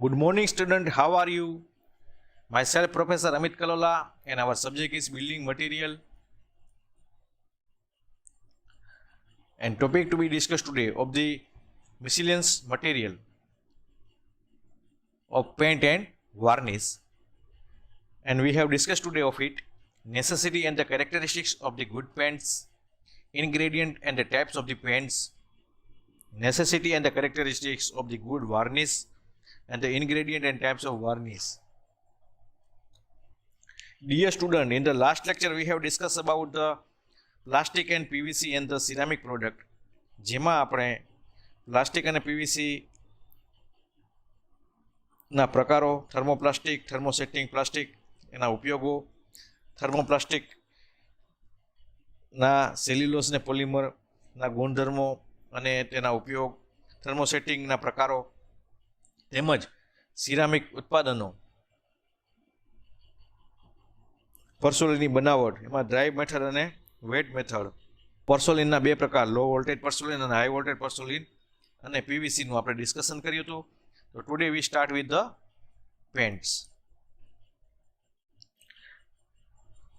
Good morning, student. How are you? Myself, Professor Amit Kalola, and our subject is building material. And topic to be discussed today of the miscellaneous material of paint and varnish. And we have discussed today of it necessity and the characteristics of the good paints, ingredient and the types of the paints, necessity and the characteristics of the good varnish, and the ingredient and types of varnish. Dear student, in the last lecture we have discussed about the plastic and PVC and the ceramic product. જેમાં આપણે plastic અને PVC ના પ્રકારો, thermoplastic, thermosetting plastic, એના ઉપયોગો, thermoplastic ના cellulose ને polymer ના ગુણધર્મો અને તેના ઉપયોગ, થર્મોસેટિંગના પ્રકારો તેમજ સિરામિક ઉત્પાદનો, પરસોલીની બનાવટ, એમાં ડ્રાય મેથડ અને વેટ મેથડ, પરસોલીનના બે પ્રકાર, લો વોલ્ટેજ પરસોલીન અને હાઈ વોલ્ટેજ પરસોલીન, અને પીવીસીનું આપણે ડિસ્કશન કર્યું હતું. તો today we start with the pants.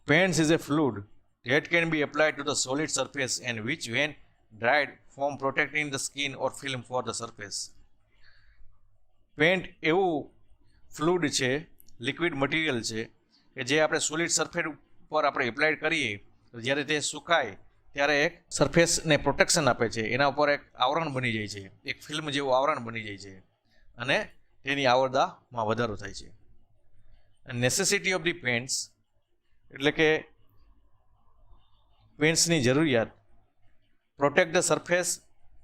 Paints is a fluid that can be applied to the solid surface and which when dried form protecting the skin or film for the surface. Pant એવું fluid છે, liquid material છે કે જે આપણે solid surface ઉપર આપણે apply કરીએ તો જ્યારે તે સુકાય ત્યારે એક સરફેસને પ્રોટેક્શન આપે છે, એના ઉપર એક આવરણ બની જાય છે, એક ફિલ્મ જેવું આવરણ બની જાય છે અને તેની આવરદામાં વધારો થાય છે. નેસેસિટી ઓફ ધી પેન્ટ્સ એટલે કે પેન્ટ્સની જરૂરિયાત, protect the surface,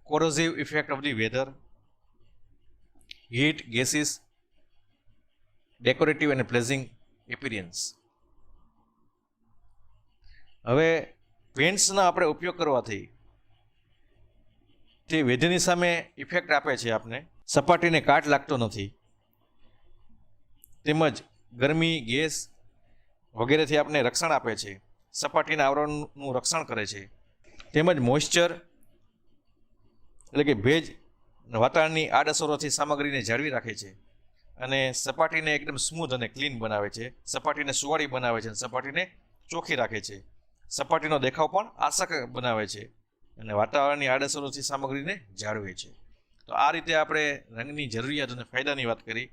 corrosive effect of the weather, heat, gases, decorative અને પ્લેઝિંગ એપિરિયન્સ. હવે પેન્ટ્સના આપણે ઉપયોગ કરવાથી તે વેધરની સામે ઇફેક્ટ આપે છે, આપને સપાટીને કાટ લાગતો નથી, તેમજ ગરમી, ગેસ વગેરેથી આપને રક્ષણ આપે છે, સપાટીના આવરણનું રક્ષણ કરે છે, તેમજ મોઇશ્ચર એટલે કે ભેજ વાતાવરણની આડઅસરોથી સામગ્રીને જાળવી રાખે છે અને સપાટીને એકદમ સ્મૂથ અને ક્લીન બનાવે છે, સપાટીને સુવાળી બનાવે છે અને સપાટીને ચોખ્ખી રાખે છે, સપાટીનો દેખાવ પણ આકર્ષક બનાવે છે અને વાતાવરણની આડઅસરોથી સામગ્રીને જાળવે છે. તો આ રીતે આપણે રંગની જરૂરિયાત અને ફાયદાની વાત કરી.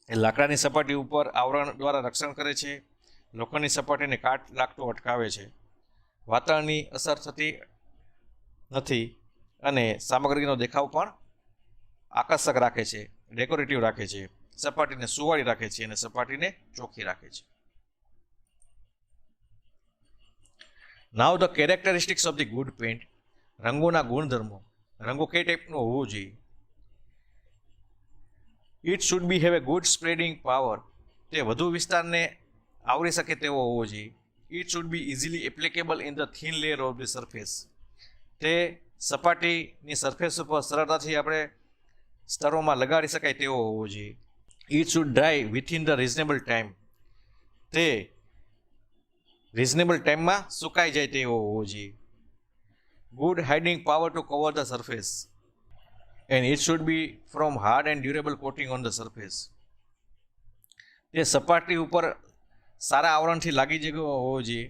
એ લાકડાની સપાટી ઉપર આવરણ દ્વારા રક્ષણ કરે છે, લોખંડની સપાટીને કાટ લાગતો અટકાવે છે, વાતાવરણની અસર થતી નથી અને સામગ્રીનો દેખાવ પણ આકર્ષક રાખે છે, ડેકોરેટિવ રાખે છે, સપાટીને સુવાળી રાખે છે અને સપાટીને ચોખ્ખી રાખે છે. Now the characteristics of the good paint. રંગોના ગુણધર્મો. રંગો કઈ ટાઈપનો હોવો જોઈએ? It should be have a good spreading power. તે વધુ વિસ્તારને આવરી શકે તેવો હોવો જોઈએ. It should be easily applicable in the thin layer of the surface. તે સપાટીની સરફેસ ઉપર સરળતાથી આપણે સ્તરોમાં લગાડી શકાય તેવો હોવો જોઈએ. It should dry within the reasonable time. તે રિઝનેબલ ટાઈમમાં સુકાઈ જાય તેવો હોવો જોઈએ. Good hiding power to cover the surface. And it should be from hard and durable coating on the surface. તે સપાટી ઉપર સારા આવરણથી લાગી જવો હોવો જોઈએ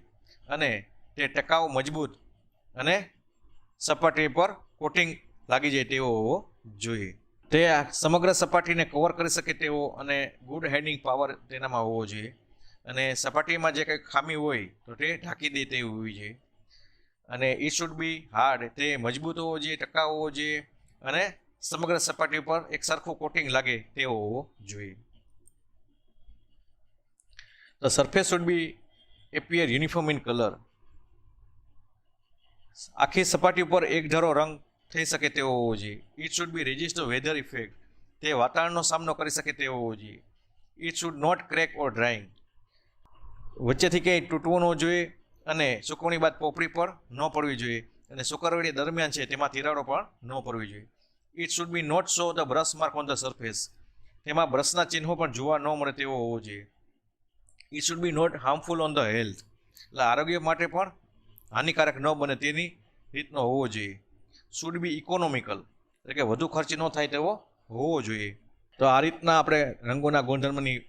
અને તે ટકાઉ, મજબૂત અને સપાટી પર કોટિંગ લાગી જાય તેવો હોવો જોઈએ. તે સમગ્ર સપાટીને કવર કરી શકે તેવો અને ગુડ હાઇડિંગ પાવર તેનામાં હોવો જોઈએ અને સપાટીમાં જે કંઈ ખામી હોય તો તે ઢાંકી દે તેવી હોવી જોઈએ. અને ઇટ શુડ બી હાર્ડ. તે મજબૂત હોવો જોઈએ, ટકાઉ હોવો જોઈએ અને સમગ્ર સપાટી પર એક સરખું કોટિંગ લાગે તેવો હોવો જોઈએ. The surface should be appear uniform in colour. આખી સપાટી ઉપર એક ધારો રંગ થઈ શકે તેવો હોવો જોઈએ. It should be resist the weather effect. તે વાતાવરણનો સામનો કરી શકે તેવો હોવો જોઈએ. It should not crack or drying. વચ્ચેથી ક્યાંય તૂટવું ન જોઈએ અને સુકવણી બાદ પોપડી પર ન પડવી જોઈએ અને સુકવણી દરમિયાન છે તેમાં તિરાડો પણ ન પડવી જોઈએ. It should be not show the brush mark on the surface. તેમાં બ્રશના ચિહ્નો પણ જોવા ન મળે તેવો હોવો જોઈએ. It should be not harmful on the health. એટલે આરોગ્ય માટે પણ હાનિકારક ન બને તેની રીતનો હોવો જોઈએ. Should be economical. એટલે કે વધુ ખર્ચ ન થાય તેવો હોવો જોઈએ. તો આ રીતના આપણે રંગોના ગુણધર્મની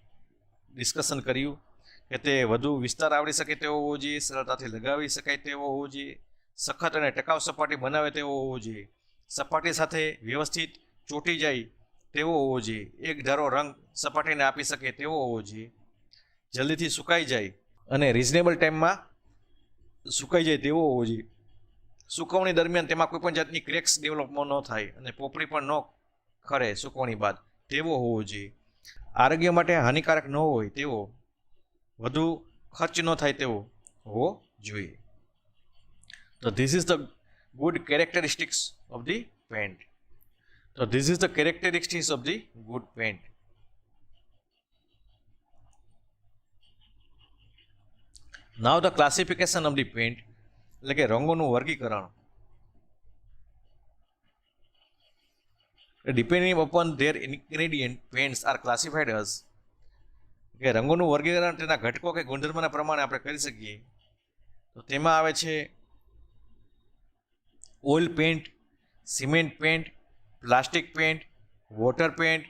ડિસ્કશન કર્યું કે તે વધુ વિસ્તાર આવડી શકે તેવો હોવો જોઈએ, સરળતાથી લગાવી શકાય તેવો હોવો જોઈએ, સખત અને ટકાઉ સપાટી બનાવે તેવો હોવો જોઈએ, સપાટી સાથે વ્યવસ્થિત ચોંટી જાય તેવો હોવો જોઈએ, એક ધારો રંગ સપાટીને આપી શકે તેવો હોવો જોઈએ, જલ્દીથી સુકાઈ જાય અને રિઝનેબલ ટાઈમમાં સુકાઈ જાય તેવો હોવો જોઈએ, સુકવણી દરમિયાન તેમાં કોઈ પણ જાતની ક્રેક્સ ડેવલપમાં ન થાય અને પોપડી પણ ન ખરે સુકવણી બાદ તેવો હોવો જોઈએ, આરોગ્ય માટે હાનિકારક ન હોય તેવો, વધુ ખર્ચ ન થાય તેવો હોવો જોઈએ. તો this is the good characteristics of the paint. તો this is the characteristics of the good paint. Now the classification of the paint, એટલે કે રંગોનું વર્ગીકરણ. Depending upon their ingredient paints are classified as, કે રંગોનું વર્ગીકરણ તેના ઘટકો કે ગુણધર્મના પ્રમાણે આપણે કરી શકીએ. તો તેમાં આવે છે oil paint, cement paint, plastic paint, water paint,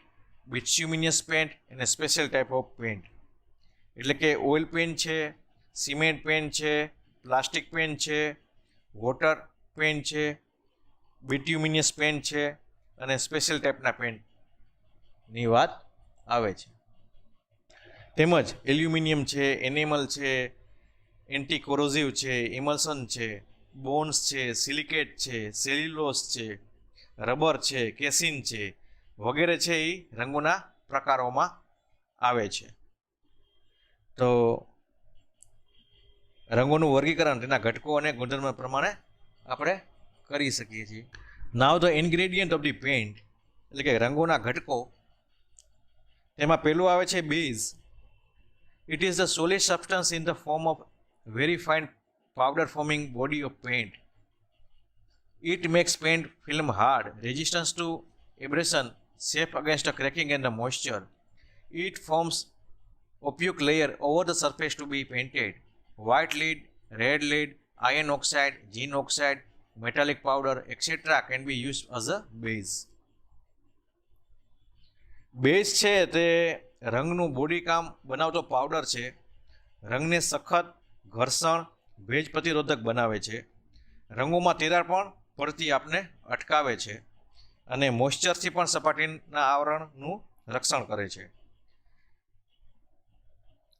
bituminous paint અને સ્પેશિયલ ટાઈપ ઓફ પેન્ટ. એટલે કે ઓઇલ પેન્ટ છે, સિમેન્ટ પેન્ટ છે, પ્લાસ્ટિક પેન્ટ છે, વોટર પેન્ટ છે, બિટ્યુમિનિયસ પેન્ટ છે અને સ્પેશિયલ ટાઈપના પેન્ટની વાત આવે છે. તેમજ એલ્યુમિનિયમ છે, એનેમલ છે, એન્ટી કોરોઝિવ છે, ઇમલ્સન છે, બોન્સ છે, સિલિકેટ છે, સેલ્યુલોસ છે, રબર છે, કેસિન છે વગેરે છે એ રંગોના પ્રકારોમાં આવે છે. તો રંગોનું વર્ગીકરણ તેના ઘટકો અને ગુણધર્મ પ્રમાણે આપણે કરી શકીએ છીએ. નાવ the ingredient of the paint, એટલે કે રંગોના ઘટકો. તેમાં પહેલું આવે છે base. It is the solid substance in the form of very fine powder forming body of paint. It makes paint film hard, resistance to abrasion, safe against the cracking and the moisture. It forms opaque layer over the surface to be painted. White lead, red lead, iron oxide, zinc oxide, metallic powder, etc. can be used as a base. Base છે તે રંગનું body કામ બનાવતો powder છે. રંગને સખત, ઘર્ષણ, ભેજ પ્રતિરોધક બનાવે છે. રંગોમાં તિરાડ પણ પડતી આપને અટકાવે છે અને મોઇશ્ચરથી પણ સપાટીના આવરણનું રક્ષણ કરે છે.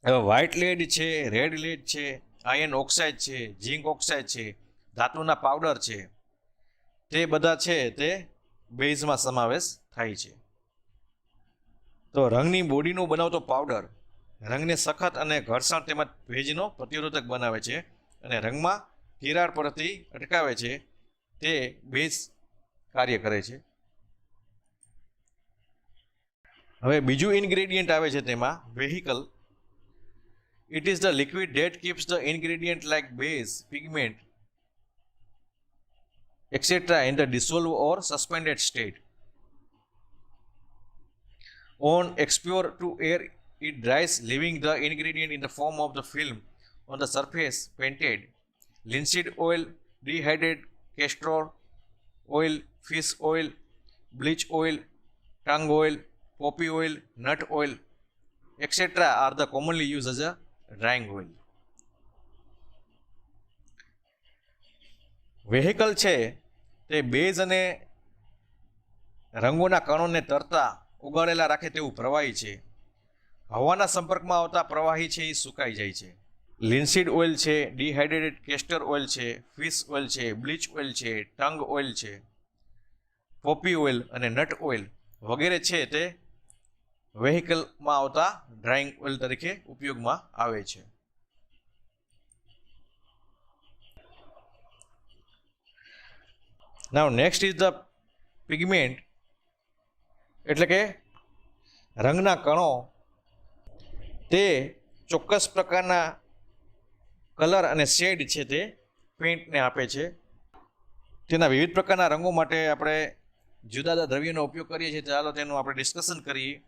હવે વ્હાઇટ લેડ છે, રેડ લેડ છે, આયર્ન ઓક્સાઇડ છે, ઝિંક ઓક્સાઇડ છે, ધાતુના પાવડર છે, તે બધા છે તે બેઝમાં સમાવેશ થાય છે. તો રંગની બોડીનું બનાવતો પાવડર રંગને સખત અને ઘર્ષણ તેમજ ભેજનો પ્રતિરોધક બનાવે છે અને રંગમાં તિરાડ પડતી અટકાવે છે. તે બેઝ કાર્ય કરે છે. હવે બીજું ઇન્ગ્રેડિયન્ટ આવે છે તેમાં vehicle. It is the liquid that keeps the ingredient like base, pigment, etc. in the dissolved or suspended state. On exposure to air, it dries, leaving the ingredient in the form of the film on the surface painted. Linseed oil, dehydrated castor oil, fish oil, bleach oil, tongue oil, poppy oil, nut oil, etc. are the commonly used as a drying oil. Vehicle છે તે base અને રંગોના કણોને તરતા ઉગાડેલા રાખે તેવું પ્રવાહી છે. હવાના સંપર્કમાં આવતા પ્રવાહી છે એ સુકાઈ જાય છે. લિન્સીડ ઓઇલ છે, ડિહાઇડ્રેટેડ કેસ્ટર ઓઇલ છે, ફિશ ઓઇલ છે, બ્લીચ ઓઇલ છે, ટંગ ઓઇલ છે, પોપી ઓઇલ અને નટ ઓઇલ વગેરે છે તે વેહિકલમાં આવતા ડ્રાઇંગ ઓઇલ તરીકે ઉપયોગમાં આવે છે. નાઉ નેક્સ્ટ ઇઝ ધ પિગમેન્ટ, એટલે કે રંગના કણો. તે ચોક્કસ પ્રકારના કલર અને શેડ છે તે પેઇન્ટને આપે છે. તેના વિવિધ પ્રકારના રંગો માટે આપણે જુદા જુદા દ્રવ્યોનો ઉપયોગ કરીએ છીએ. ચાલો તેનું આપણે ડિસ્કશન કરીએ.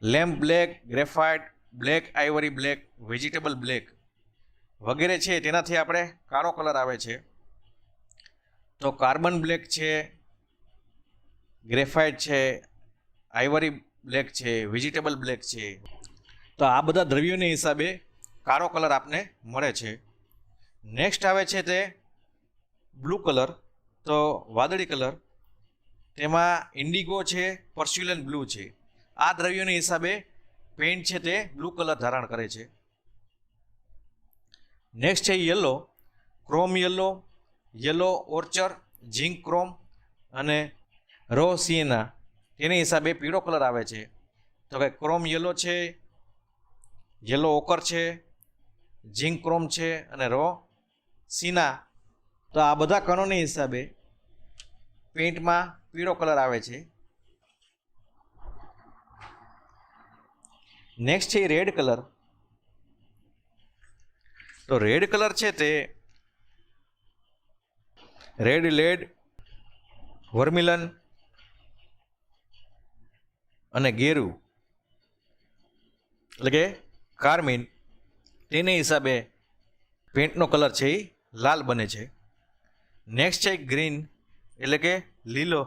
Lamp black, graphite, black ivory black, vegetable black વગેરે છે તેનાથી આપણે કાળો કલર આવે છે. તો કાર્બન બ્લેક છે, ગ્રેફાઇટ છે, આઇવરી બ્લેક છે, વેજીટેબલ બ્લેક છે. તો આ બધા દ્રવ્યોને હિસાબે કાળો કલર આપને મળે છે. નેક્સ્ટ આવે છે તે બ્લુ કલર, તો વાદળી કલર. તેમાં ઇન્ડિગો છે, પર્સ્યુલન બ્લુ છે. આ દ્રવ્યોને હિસાબે પેન્ટ છે તે બ્લુ કલર ધારણ કરે છે. નેક્સ્ટ છે yellow, chrome yellow, yellow ochre, zinc chrome અને રો સિએના. તેની હિસાબે પીળો કલર આવે છે. તો કે ક્રોમ યલો છે, યલો ઓકર છે, ઝિંક ક્રોમ છે અને રો સીના. તો આ બધા કણોની હિસાબે પેઇન્ટમાં પીળો કલર આવે છે. નેક્સ્ટ છે રેડ કલર. તો રેડ કલર છે તે રેડ લેડ, વર્મિલન અને ગેરુ એટલે કે કાર્મિન. તેને હિસાબે પેન્ટનો કલર છે એ લાલ બને છે. નેક્સ્ટ છે ગ્રીન એટલે કે લીલો,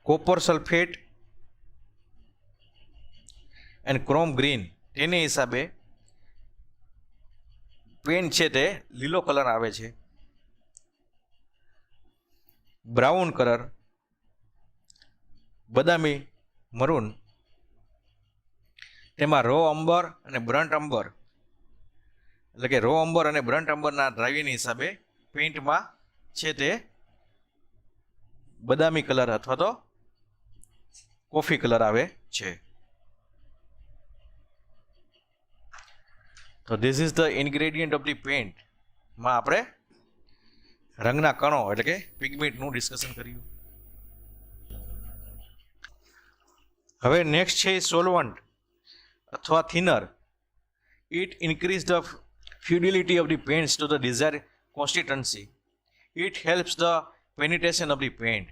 copper sulphate and chrome green. તેને હિસાબે પેન્ટ છે તે લીલો કલર આવે છે. બ્રાઉન કલર, બદામી મરૂન. તેમાં રો અંબર અને બ્રન્ટ અંબર એટલે કે રો અંબર અને બ્રન્ટ અંબરના દ્રવ્યની હિસાબે પેઇન્ટમાં છે તે બદામી કલર અથવા તો કોફી કલર આવે છે. તો this is the ingredient of the pant. માં આપણે રંગના કણો એટલે કે પિગમેન્ટનું ડિસ્કશન કર્યું. હવે નેક્સ્ટ છે સોલવન્ટ અથવા thinner. It increase the fluidity of the paints to the desired consistency. It helps the penetration of the paint.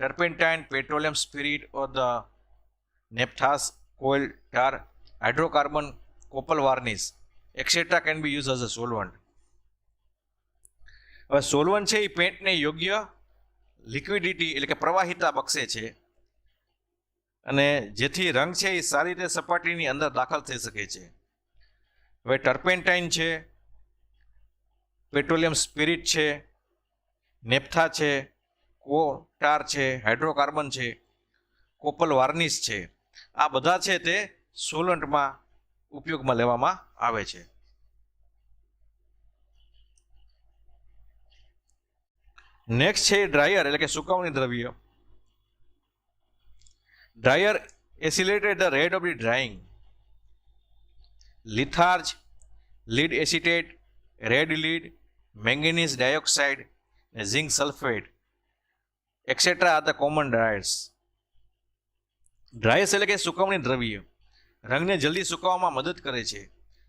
Turpentine, petroleum spirit or the naphthas, coal tar, hydrocarbon, copal varnish, etc. can be used as a solvent. હવે solvent છે એ પેન્ટને યોગ્ય liquidity એટલે કે પ્રવાહિતા બક્ષે છે અને જેથી રંગ છે એ સારી રીતે સપાટીની અંદર દાખલ થઈ શકે છે. હવે ટર્પેન્ટાઇન છે, પેટ્રોલિયમ સ્પિરિટ છે, નેપ્થા છે, કોટાર છે, હાઇડ્રોકાર્બન છે, કોપલ વાર્નિશ છે. આ બધા છે તે સોલન્ટમાં ઉપયોગમાં લેવામાં આવે છે. નેક્સ્ટ છે ડ્રાયર એટલે કે સુકવણી દ્રવ્ય. Drier accelerated the rate of the drying. Litharge, lead acetate, red lead, manganese dioxide, zinc sulphate et cetera are the common driers. Driers એટલે કે સુકવણી દ્રવ્ય રંગને જલ્દી સુકવવામાં મદદ કરે છે.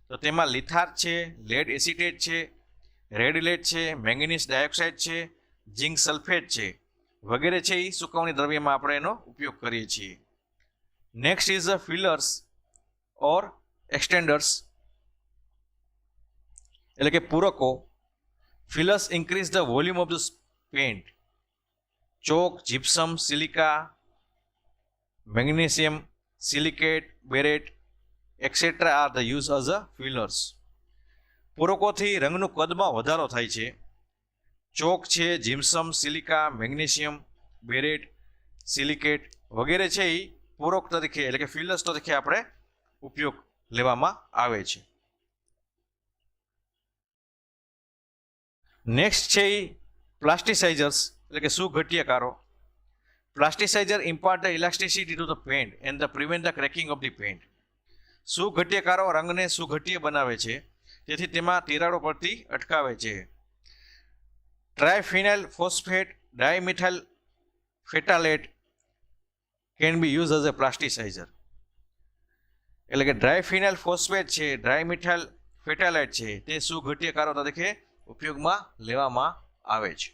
તો તેમાં લિથાર્જ છે, લેડ એસિટેટ છે, રેડ લેડ છે, મેંગેનીઝ ડાયોક્સાઇડ છે, ઝિંક સલ્ફેટ છે વગેરે છે એ સુકવણી દ્રવ્યમાં આપણે એનો ઉપયોગ કરીએ છીએ. Next is the fillers or extenders એટલે કે પૂરકો. Fillers increase the volume of the paint. Chalk, gypsum, silica, magnesium, silicate, barite et cetera are the use as a fillers. પૂરકોથી રંગનું કદમાં વધારો થાય છે. ચોક છે, gypsum, silica, magnesium, barite, silicate વગેરે છે એ પૂરક તરીકે એટલે કે ફિલર્સ તરીકે આપણે ઉપયોગ લેવામાં આવે છે. નેક્સ્ટ છે એ પ્લાસ્ટિસાઇઝર્સ એટલે કે સુઘટ્યકારો. Plasticiser impart the elasticity to the paint and the prevent the cracking of the paint. સુઘટ્યકારો રંગને સુઘટ્ય બનાવે છે તેથી તેમાં તિરાડો પડતી અટકાવે છે. Triphenyl phosphate, dimethyl phthalate can be use as a plasticiser. એટલે કે ડ્રાયફિનાઇલ ફોસ્ફેટ છે, ડ્રાયમિથાઇલ ફેટાલેટ છે તે સુઘટ્યકારો તરીકે ઉપયોગમાં લેવામાં આવે છે.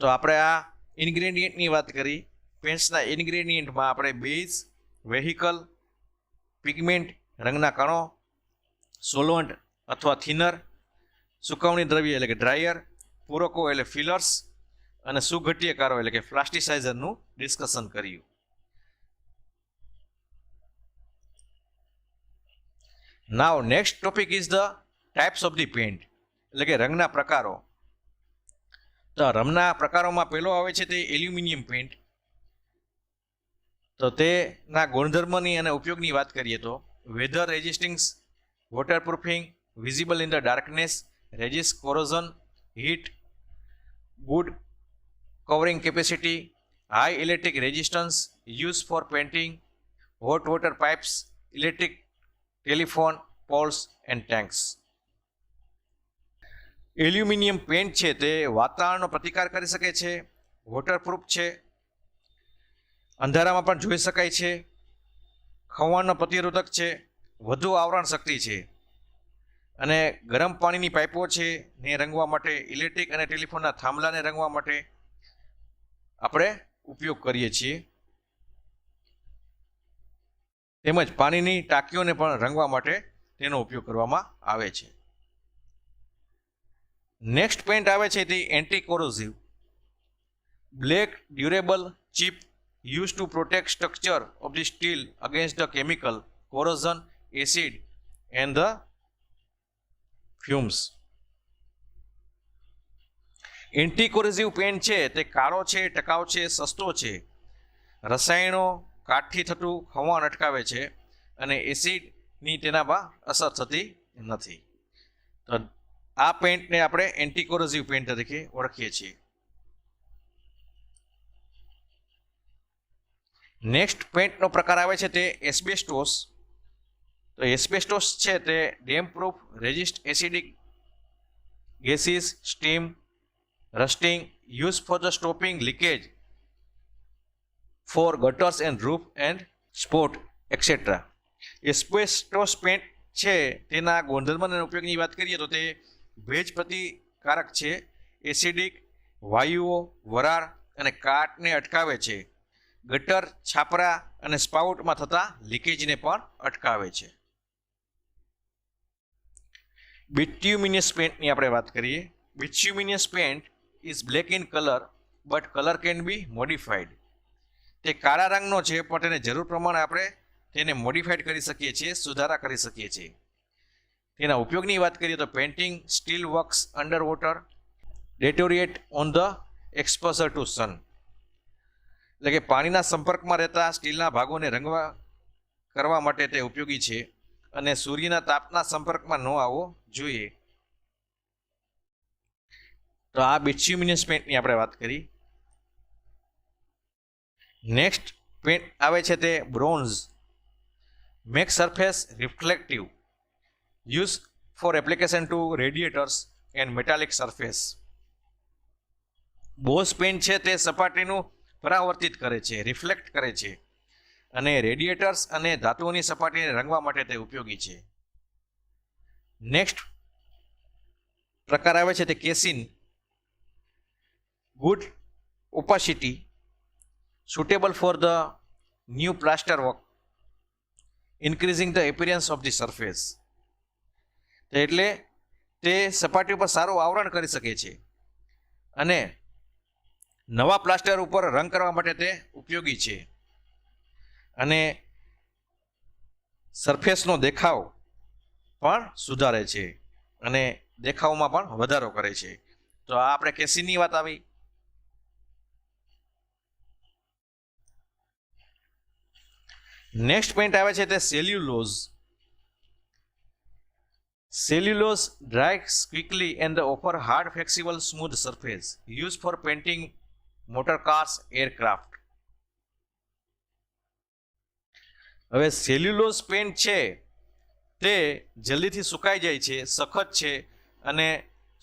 તો આપણે આ ઇન્ગ્રેડિયન્ટની વાત કરી. પેન્ટ્સના ઇન્ગ્રેડિયન્ટમાં આપણે બેઝ, વેહિકલ, પિગમેન્ટ રંગના કણો, સોલવન્ટ અથવા થિનર, સુકવણી દ્રવ્ય એટલે કે ડ્રાયર, પૂરકો એટલે ફિલર્સ અને સુઘટ્યકારો એટલે કે પ્લાસ્ટિસાઇઝરનું ડિસ્કશન કર્યું. Now next topic is the types of the paint, એટલે કે રંગના પ્રકારો. તો રંગના પ્રકારોમાં પહેલો આવે છે તે એલ્યુમિનિયમ પેન્ટ. તો તેના ગુણધર્મની અને ઉપયોગની વાત કરીએ તો weather resisting, waterproofing, visible in the darkness, resist corrosion, heat, good covering capacity, high electric resistance, use for painting, hot water pipes, electric telephone poles and tanks. Aluminium paint છે તે વાતાવરણનો પ્રતિકાર કરી શકે છે, વોટરપ્રૂફ છે, અંધારામાં પણ જોઈ શકાય છે, ખવાણનો પ્રતિરોધક છે, વધુ આવરણ શક્તિ છે, અને ગરમ પાણીની પાઇપો છે ને રંગવા માટે, ઇલેક્ટ્રિક અને ટેલિફોનના થાંભલાને રંગવા માટે આપણે ઉપયોગ કરીએ છીએ. તેમજ પાણીની ટાંકીઓને પણ રંગવા માટે તેનો ઉપયોગ કરવામાં આવે છે. નેક્સ્ટ પેન્ટ આવે છે તે anti corrosive, black, durable, cheap, used to protect structure of the steel against the chemical corrosion, acid and the fumes. Anti corrosive paint છે તે કાળો છે, ટકાઉ છે, સસ્તો છે, રસાયણો, કાઠથી થતું ખવાણ અટકાવે છે અને એસિડની તેના પર અસર થતી નથી. તો આ પેન્ટને આપણે એન્ટી કોરોઝિવ પેન્ટ તરીકે ઓળખીએ છીએ. નેક્સ્ટ પેન્ટનો પ્રકાર આવે છે તે એસ્બેસ્ટોસ. તો એસ્બેસ્ટોસ છે તે damp proof, resist acidic gases, steam, rusting, use for the stopping leakage for gutters and roof and spot et cetera. Asbestos paint છે તેના ગુણધર્મ અને ઉપયોગની વાત કરીએ તો તે ભેજ પ્રતિકારક છે, એસિડિક વાયુઓ, વરાળ અને કાટને અટકાવે છે, ગટર, છાપરા અને સ્પાઉટમાં થતા લીકેજને પણ અટકાવે છે. બિટ્યુમિનિયસ પેન્ટની આપણે વાત કરીએ. Bituminous paint is black in colour but colour can be modified. તે કાળા રંગનો છે પણ તેને જરૂર પ્રમાણે આપણે તેને મોડિફાઈડ કરી શકીએ છીએ, સુધારા કરી શકીએ છીએ. તેના ઉપયોગની વાત કરીએ તો painting steel works under water, deteriorate on the exposure to sun, એટલે કે પાણીના સંપર્કમાં રહેતા સ્ટીલના ભાગોને રંગવા કરવા માટે તે ઉપયોગી છે અને સૂર્યના તાપના સંપર્કમાં ન આવવો જોઈએ. તો આ બિટ્યુમિનિયસ પેન્ટની આપણે વાત કરી. નેક્સ્ટ પેન્ટ આવે છે તે bronze, make surface reflective, use for application to radiators and metallic surface. બોસ પેન્ટ છે તે સપાટીનું પરાવર્તિત કરે છે, રિફ્લેક્ટ કરે છે અને રેડિએટર્સ અને ધાતુઓની સપાટીને રંગવા માટે તે ઉપયોગી છે. નેક્સ્ટ પ્રકાર આવે છે તે casein, good opacity, suitable for the new plaster work, increasing the appearance of the surface. એટલે તે સપાટી ઉપર સારું આવરણ કરી શકે છે અને નવા પ્લાસ્ટર ઉપર રંગ કરવા માટે તે ઉપયોગી છે અને સરફેસનો દેખાવ પણ સુધારે છે અને દેખાવમાં પણ વધારો કરે છે. તો આ આપણે કેસિનની વાત આવી. નેક્સ્ટ પેન્ટ આવે છે તે cellulose. Cellulose dries quickly and offer hard, flexible, smooth surface used for painting motor cars, aircraft. હવે સેલ્યુલોઝ પેન્ટ છે તે જલ્દીથી સુકાઈ જાય છે, સખત છે અને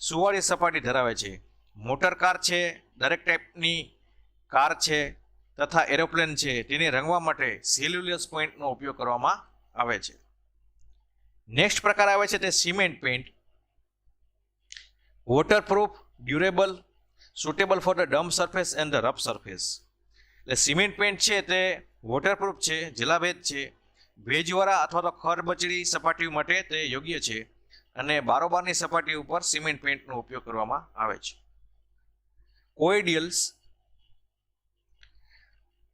સુવાળી સપાટી ધરાવે છે. મોટર કાર છે, દરેક ટાઈપની કાર છે તથા એરોપ્લેન છે તેને રંગવા માટે સેલ્યુલોઝ પેન્ટનો ઉપયોગ કરવામાં આવે છે. નેક્સ્ટ પ્રકાર આવે છે તે cement pant, waterproof, durable, suitable for the dump surface and the rough surface. એટલે સિમેન્ટ પેન્ટ છે તે વોટરપ્રૂફ છે, જલાભેદ છે, ભેજવાળા અથવા તો ખરબચડી સપાટીઓ માટે તે યોગ્ય છે અને બારોબારની સપાટી ઉપર સિમેન્ટ પેન્ટનો ઉપયોગ કરવામાં આવે છે. કોઇડિયલ્સ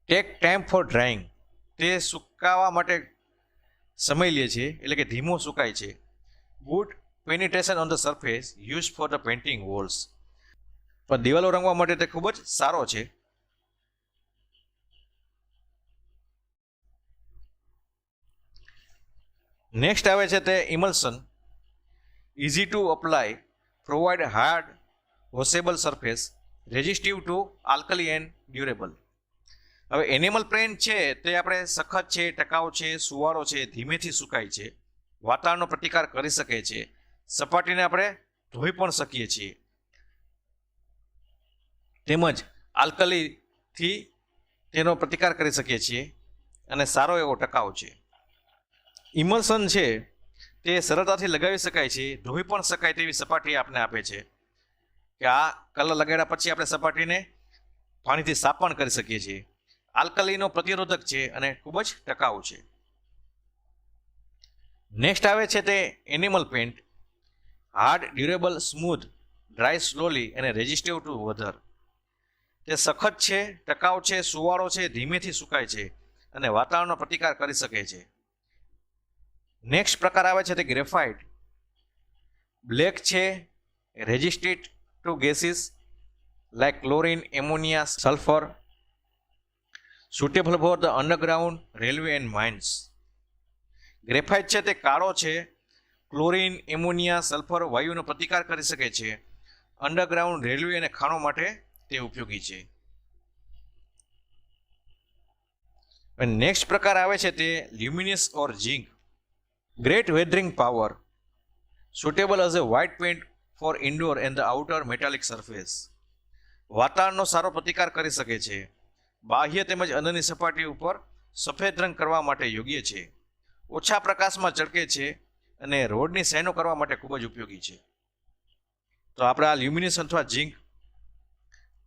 ટેક ટાઈમ ફોર ડ્રાઇંગ, તે સુકાવા માટે સમય લે છે એટલે કે ધીમો સુકાય છે. Good penetration on the surface use for the painting walls. પણ દિવાલો રંગવા માટે તે ખૂબ જ સારો છે. નેક્સ્ટ આવે છે તે emulsion. Easy to apply, provide hard washable surface, resistive to alkali and durable. હવે એનિમલ પેઇન્ટ છે તે આપણે સખત છે, ટકાઉ છે, સુવાળો છે, ધીમેથી સુકાય છે, વાતાવરણનો પ્રતિકાર કરી શકે છે, સપાટીને આપણે ધોઈ પણ શકીએ છીએ, તેમજ આલ્કલીથી તેનો પ્રતિકાર કરી શકીએ છીએ અને સારો એવો ટકાઉ છે. ઇમલ્શન છે તે સરળતાથી લગાવી શકાય છે, ધોઈ પણ શકાય તેવી સપાટી આપને આપે છે કે આ કલર લગાડ્યા પછી આપણે સપાટીને પાણીથી સાફ પણ કરી શકીએ છીએ. આલ્કલીનો પ્રતિરોધક છે અને ખૂબ જ ટકાઉ છે. નેક્સ્ટ આવે છે તે animal paint. Hard, durable, smooth, dry slowly અને રેઝિસ્ટિવ ટુ વેધર. તે સખત છે, ટકાઉ છે, સુવાળો છે, ધીમેથી સુકાય છે અને વાતાવરણનો પ્રતિકાર કરી શકે છે. નેક્સ્ટ પ્રકાર આવે છે તે ગ્રેફાઇટ. બ્લેક છે, resistant to gases like chlorine, ammonia, sulphur, suitable for the underground, railway and mines. Graphite છે તે કાળો છે, ક્લોરીન, એમોનિયા, સલ્ફર વાયુનો પ્રતિકાર કરી શકે છે, અંડરગ્રાઉન્ડ, રેલવે અને ખાણો માટે તે ઉપયોગી છે. નેક્સ્ટ પ્રકાર આવે છે તે luminous or zinc. Great weathering power, suitable as a white paint for indoor and the outer metallic surface. વાતાવરણનો સારો પ્રતિકાર કરી શકે છે, બાહ્ય તેમજ અંદરની સપાટી ઉપર સફેદ રંગ કરવા માટે યોગ્ય છે, ઓછા પ્રકાશમાં ચળકે છે અને રોડની સાઇનો કરવા માટે ખૂબ જ ઉપયોગી છે. તો આપણે આ લ્યુમિનસ અથવા ઝિંક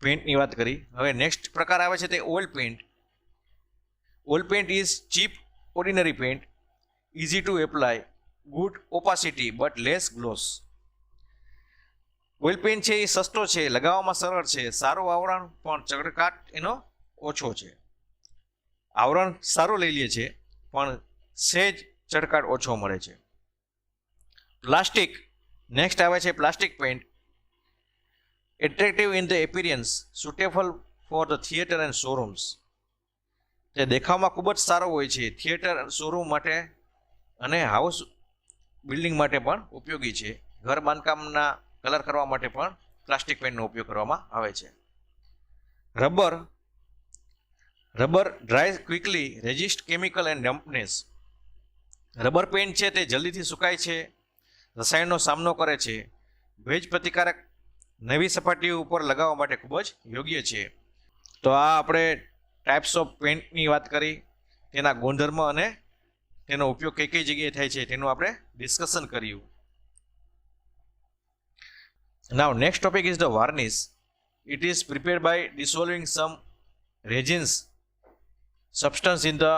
પેઇન્ટની વાત કરી. હવે નેક્સ્ટ પ્રકાર આવે છે તે oil paint. Oil paint is cheap ordinary paint, easy to apply, good opacity but less gloss. Oil paint છે એ સસ્તો છે, લગાવવામાં સરળ છે, સારું આવરણ પણ ચળકાટ એનો ઓછો છે. આવરણ સારું લઈ લે છે પણ સહેજ ચળકાટ ઓછો મળે છે. પ્લાસ્ટિક. નેક્સ્ટ આવે છે plastic paint. Attractive in the appearance, suitable for the theatre and showrooms. તે દેખાવમાં ખૂબ જ સારો હોય છે, થિયેટર, શોરૂમ માટે અને હાઉસ બિલ્ડિંગ માટે પણ ઉપયોગી છે. ઘર બાંધકામના કલર કરવા માટે પણ પ્લાસ્ટિક પેઇન્ટનો ઉપયોગ કરવામાં આવે છે. Rubber. Rubber dry quickly, resist chemical and dampness. Rubber paint છે તે જલ્દીથી સુકાય છે, રસાયણનો સામનો કરે છે, ભેજ પ્રતિકારક, નવી સપાટીઓ ઉપર લગાવવા માટે ખૂબ જ યોગ્ય છે. તો આ આપણે ટાઈપ્સ ઓફ પેઇન્ટની વાત કરી, તેના ગુણધર્મ અને તેનો ઉપયોગ કઈ કઈ જગ્યાએ થાય છે તેનું આપણે ડિસ્કશન કર્યું. Now next topic is the varnish. It is prepared by dissolving some resins substance in the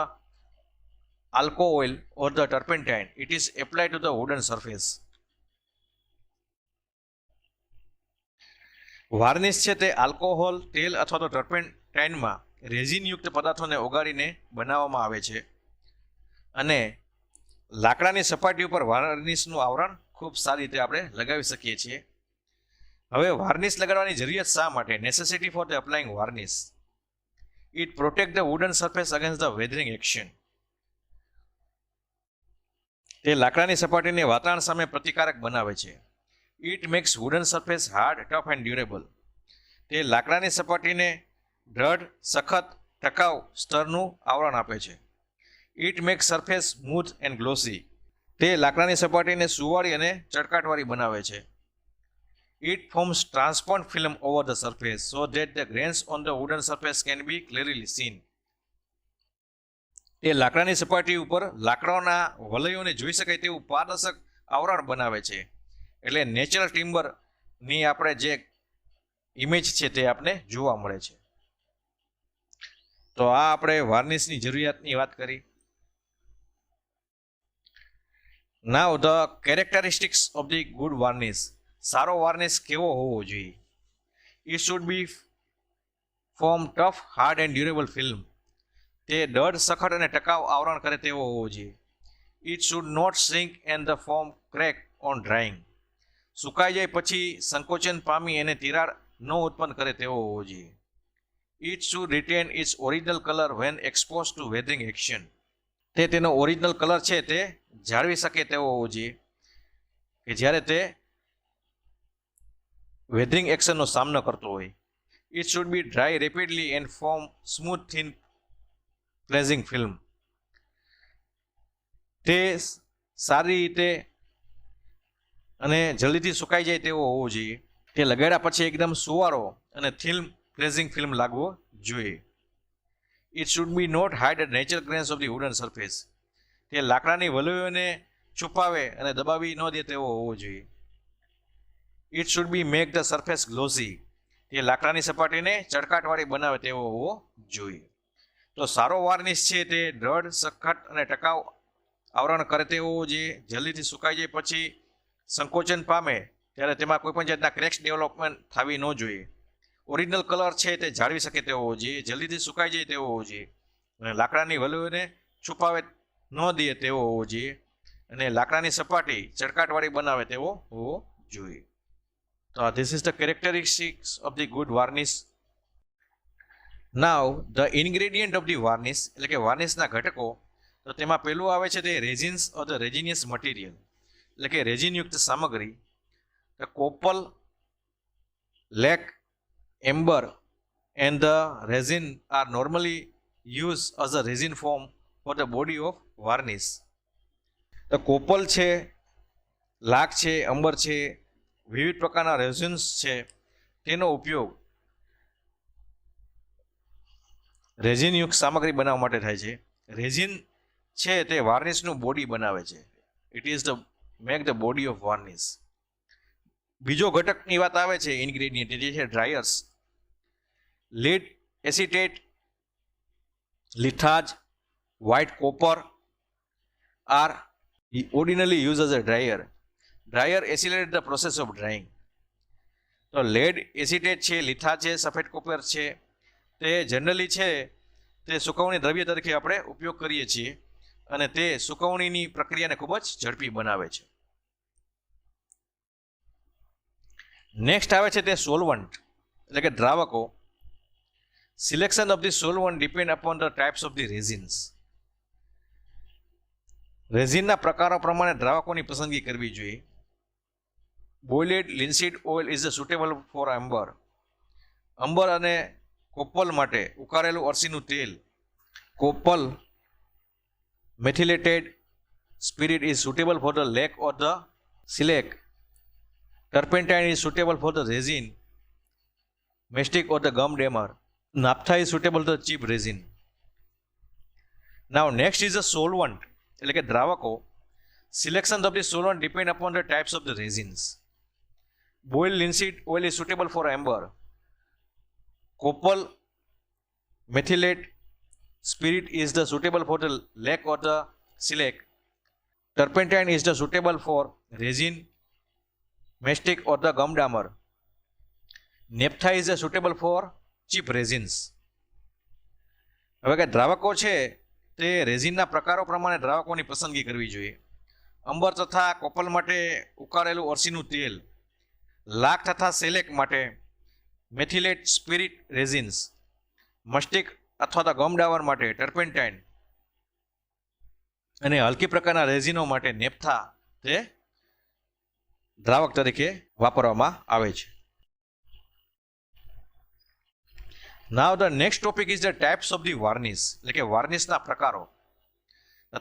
alcohol or the turpentine. It is applied to the wooden surface. Varnish છે તે આલ્કોહોલ, તેલ અથવા તો ટર્પેન્ટાઇનમાં રેઝિનયુક્ત પદાર્થોને ઓગાળીને બનાવવામાં આવે છે અને લાકડાની સપાટી ઉપર વાર્નિશનું આવરણ ખૂબ સારી રીતે આપણે લગાવી શકીએ છીએ. હવે વાર્નિશ લગાડવાની જરૂરિયાત શા માટે? Necessity for the applying varnish. It protect the wooden surface against the weathering action. તે લાકડાની સપાટીને વાતાવરણ સામે પ્રતિકારક બનાવે છે. It makes wooden surface hard, tough and durable. તે લાકડાની સપાટીને દ્રઢ, સખત, ટકાઉ સ્તરનું આવરણ આપે છે. It max surface smooth and glossy. તે લાકડાની સપાટીને સુવાળી અને ચળકાટવાળી બનાવે છે. It forms transparent film over the surface so that the grains on the wooden surface can be clearly scene. તે લાકડાની સપાટી ઉપર લાકડાના વલયોને જોઈ શકાય તેવું પારદર્શક આવરણ બનાવે છે. એટલે નેચરલ ટિમ્બરની આપણે જે ઇમેજ છે તે આપણે જોવા મળે છે. તો આ આપણે વાર્નિશની જરૂરિયાતની વાત કરી. નાઉ the characteristics of the good varnish. સારો વાર્નિશ કેવો હોવો જોઈએ? It should B form tough, hard and durable film. તે દઢ, સખત અને ટકાઉ આવરણ કરે તેવો હોવો જોઈએ. It should not sink and the form crack on drying. સુકાઈ જાય પછી સંકોચન પામી એને તિરાડ ન ઉત્પન્ન કરે તેવો હોવો જોઈએ. It should retain its original colour when expose to weathering action. તે તેનો ઓરિજિનલ કલર છે તે જાળવી શકે તેવો હોવો જોઈએ કે જ્યારે તે વેધરિંગ એક્શનનો સામનો કરતો હોય. It should be dry rapidly and form smooth thin pleasing film. તે સારી રીતે અને જલ્દીથી સુકાઈ જાય તેવો હોવો જોઈએ. તે લગાડ્યા પછી એકદમ સુવારો અને થિન પ્લેઝિંગ ફિલ્મ લાગવો જોઈએ. It should be not hide the natural grains of the wooden surface. તે લાકડાની વલયોને છુપાવે અને દબાવી ન દે તેવો હોવો જોઈએ. It should B make the surface glossy. તે લાકડાની સપાટીને ચળકાટવાળી બનાવે તેવો હોવો જોઈએ. તો સારો વાર્નિશ છે તે દ્રઢ, સખત અને ટકાઉ આવરણ કરે તેવો હોવો જોઈએ. જલ્દીથી સુકાઈ જાય પછી સંકોચન પામે ત્યારે તેમાં કોઈપણ જાતના ક્રેક્સ ડેવલપમેન્ટ થવી ન જોઈએ. ઓરિજિનલ કલર છે તે જાળવી શકે તેવો હોવો જોઈએ. જલ્દીથી સુકાઈ જાય તેવો હોવો જોઈએ. અને લાકડાની વલયોને છુપાવે ન દે તેવો હોવો જોઈએ. અને લાકડાની સપાટી ચળકાટવાળી બનાવે તેવો હોવો જોઈએ. તો this is the characteristics of the good varnish. Now the ingredient of the varnish, એટલે કે વાર્નિશના ઘટકો. તો તેમાં પહેલું આવે છે તે રેઝિન્સ ઓર ધ રેઝિનિયસ મટીરિયલ, એટલે કે રેઝિનયુક્ત સામગ્રી. The copal, lac, amber and the resin are normally use as a resin form for the body of varnish. તો કોપલ છે, લાક છે, અંબર છે, વિવિધ પ્રકારના રેઝિન્સ છે, તેનો ઉપયોગ રેઝિનયુક્ત સામગ્રી બનાવવા માટે થાય છે. રેઝિન છે તે વાર્નિશનું બોડી બનાવે છે. It is the make the body of varnish. બીજો ઘટકની વાત આવે છે ઇન્ગ્રેડિયન્ટ, જે છે driers. Lead acetate, litharge, white copper are ordinarily used as a dryer. Dryer accelerate the process of drying. તો લેડ એસિટેટ છે, લિથા છે, સફેદ કોપર છે, તે જનરલી છે તે સુકવણી દ્રવ્ય તરીકે આપણે ઉપયોગ કરીએ છીએ અને તે સુકવણીની પ્રક્રિયાને ખૂબ જ ઝડપી બનાવે છે. નેક્સ્ટ આવે છે તે સોલવન્ટ, એટલે કે દ્રાવકો. Selection of the solvent depend upon the types of the resins. રેઝિનના પ્રકારો પ્રમાણે દ્રાવકોની પસંદગી કરવી જોઈએ. Boiled linseed oil is suitable for amber. Amber અને કોપલ માટે ઉકાળેલું અળસીનું તેલ. Copal methylated spirit is suitable for the lac or the shellac. Turpentine is suitable for the resin, mastic or the gum dammar. Naphtha is suitable the cheap resin. Now next is a solvent, એટલે કે દ્રાવકો. Selection of the solvent depend upon the types of the resins. Boiled linseed oil is suitable for amber. Copal methylate spirit is the suitable for the lac or the shellac. Turpentine is the suitable for resin, mastic or the gum dammar. Naphtha is suitable for cheap resins. હવે કે દ્રાવકો છે તે રેઝિનના પ્રકારો પ્રમાણે દ્રાવકોની પસંદગી કરવી જોઈએ. અંબર તથા કોપલ માટે ઉકાળેલું અળસીનું તેલ. લાક તથા સેલેક માટે મેથિલેટ સ્પિરિટ રેઝિન્સ. મસ્ટિક અથવા તો ગમ ડામર માટે ટર્પેન્ટાઇન. અને હલકી પ્રકારના રેઝિનો માટે નેપ્થા તે દ્રાવક તરીકે વાપરવામાં આવે છે. નાવ the next topic is the types of the varnish, એટલે કે વાર્નિશના પ્રકારો.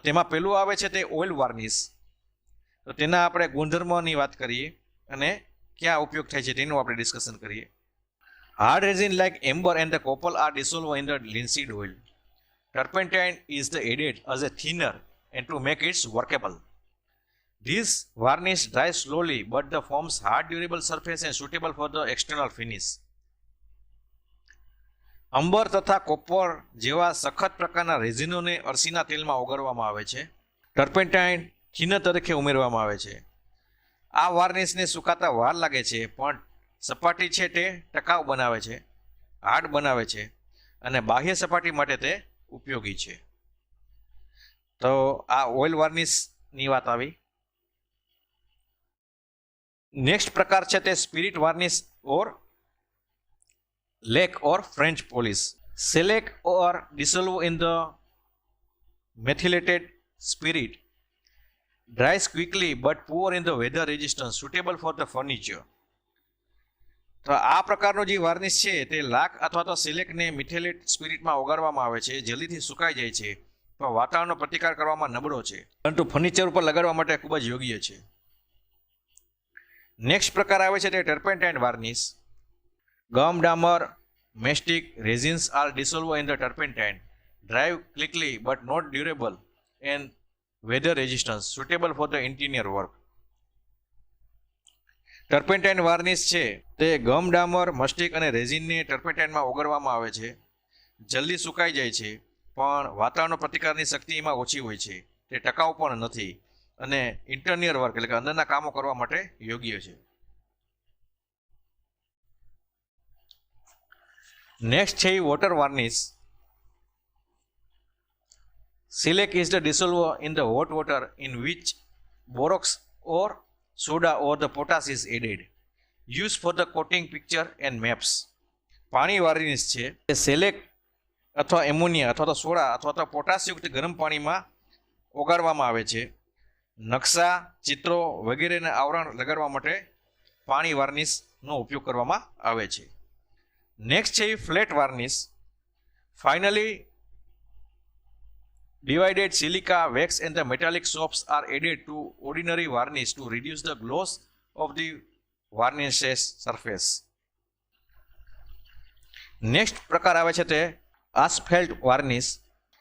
તેમાં પહેલું આવે છે તે ઓઇલ વાર્નિશ. તો તેના આપણે ગુણધર્મોની વાત કરીએ અને ક્યાં ઉપયોગ થાય છે તેનું આપણે ડિસ્કશન કરીએ. Hard resin like amber and the copal are dissolve in the linseed oil. Turpentine is the added as a thinner and to make it workable. This varnish dries slowly but the forms hard durable surface and suitable for the external finish. Amber તથા copper જેવા સખત પ્રકારના રેઝિનોને અળસીના તેલમાં ઓગળવામાં આવે છે. Turpentine thinner તરીકે ઉમેરવામાં આવે છે. આ વાર્નિશને સુકાતા વાર લાગે છે પણ સપાટી છે તે ટકાઉ બનાવે છે, હાર્ડ બનાવે છે અને બાહ્ય સપાટી માટે તે ઉપયોગી છે. તો આ ઓઇલ વાર્નિશ ની વાત આવી. નેક્સ્ટ પ્રકાર છે તે spirit varnish or lac or French polish. Shellac or dissolve in the methylated spirit, dries quickly but poor in the weather resistance, suitable for the furniture. તો આ પ્રકારનો જે વાર્નિશ છે તે લાક અથવા તો સિલેકને મિથેલેટ સ્પિરિટમાં ઓગાળવામાં આવે છે, જલ્દીથી સુકાઈ જાય છે, પણ વાતાવરણનો પ્રતિકાર કરવામાં નબળો છે, પરંતુ ફર્નિચર ઉપર લગાડવા માટે ખૂબ જ યોગ્ય છે. નેક્સ્ટ પ્રકાર આવે છે તે turpentine varnish. Gum, dammar, mastic, resins are dissolve in the turpentine, dry quickly but not durable and weather resistance, suitable for the interior work. Turpentine varnish છે તે ગમ, ડામર, મસ્ટિક અને રેઝિનને ટર્પેન્ટાઇનમાં ઓગળવામાં આવે છે, જલ્દી સુકાઈ જાય છે, પણ વાતાવરણ પ્રતિકારની શક્તિ એમાં ઓછી હોય છે, તે ટકાઉ પણ નથી અને ઇન્ટરિયર વર્ક એટલે કે અંદરના કામો કરવા માટે યોગ્ય છે. નેક્સ્ટ છે water varnish. Silac is the dissolver in the hot water in which borax or soda or the potash is added. Used for the coating picture and maps. પાણી વાર્નિશ છે એ સેલેક અથવા એમોનિયા અથવા તો સોડા અથવા તો પોટાશયુક્ત ગરમ પાણીમાં ઓગાળવામાં આવે છે. નકશા, ચિત્રો વગેરેને આવરણ લગાડવા માટે પાણી વાર્નિશનો ઉપયોગ કરવામાં આવે છે. નેક્સ્ટ છે flat varnish. Finally divided silica, wax and the metallic soaps are added to ordinary varnish to reduce the gloss of the varnish's surface. Next પ્રકાર આવે છે તે asphalt varnish.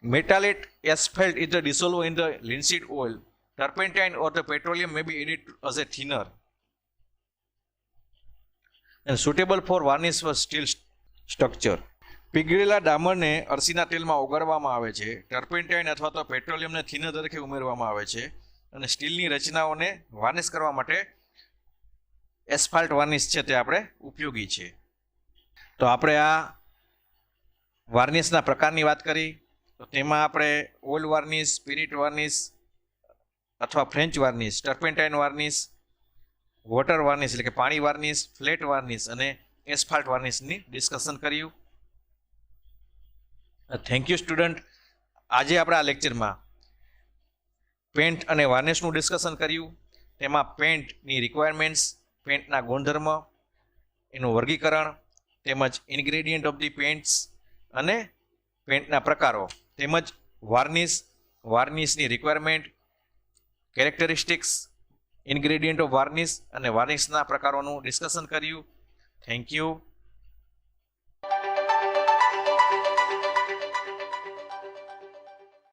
Metallic asphalt is the dissolved in the linseed oil. Turpentine or the petroleum may be added as a thinner and suitable for varnish for steel structure. પીગળેલા ડામરને અળસીના તેલમાં ઓગાળવામાં આવે છે. Turpentine અથવા તો પેટ્રોલિયમને thinner તરીકે ઉમેરવામાં આવે છે અને સ્ટીલની રચનાઓને વાર્નિશ કરવા માટે એસ્ફાલ્ટ વાર્નિશ છે તે આપણે ઉપયોગી છે. તો આપણે આ વાર્નિશના પ્રકારની વાત કરી. તો તેમાં આપણે ઓઇલ વાર્નિશ, સ્પિરિટ વાર્નિશ અથવા French varnish, turpentine varnish, water varnish એટલે કે પાણી વાર્નિશ, ફ્લેટ વાર્નિશ અને એસ્ફાલ્ટ વાર્નિશની ડિસ્કશન કર્યું. Thank you student. આજે આપણે આ લેક્ચરમાં પેન્ટ અને વાર્નિશનું ડિસ્કશન કર્યું. તેમાં પેન્ટની રિક્વાયરમેન્ટ્સ, પેન્ટના ગુણધર્મ, એનું વર્ગીકરણ તેમજ ઇન્ગ્રેડિયન્ટ ઓફ ધી પેન્ટ્સ અને પેન્ટના પ્રકારો તેમજ વાર્નિશની requirement, characteristics, ingredient of varnish અને વાર્નિશના પ્રકારોનું ડિસ્કશન કર્યું. Thank you.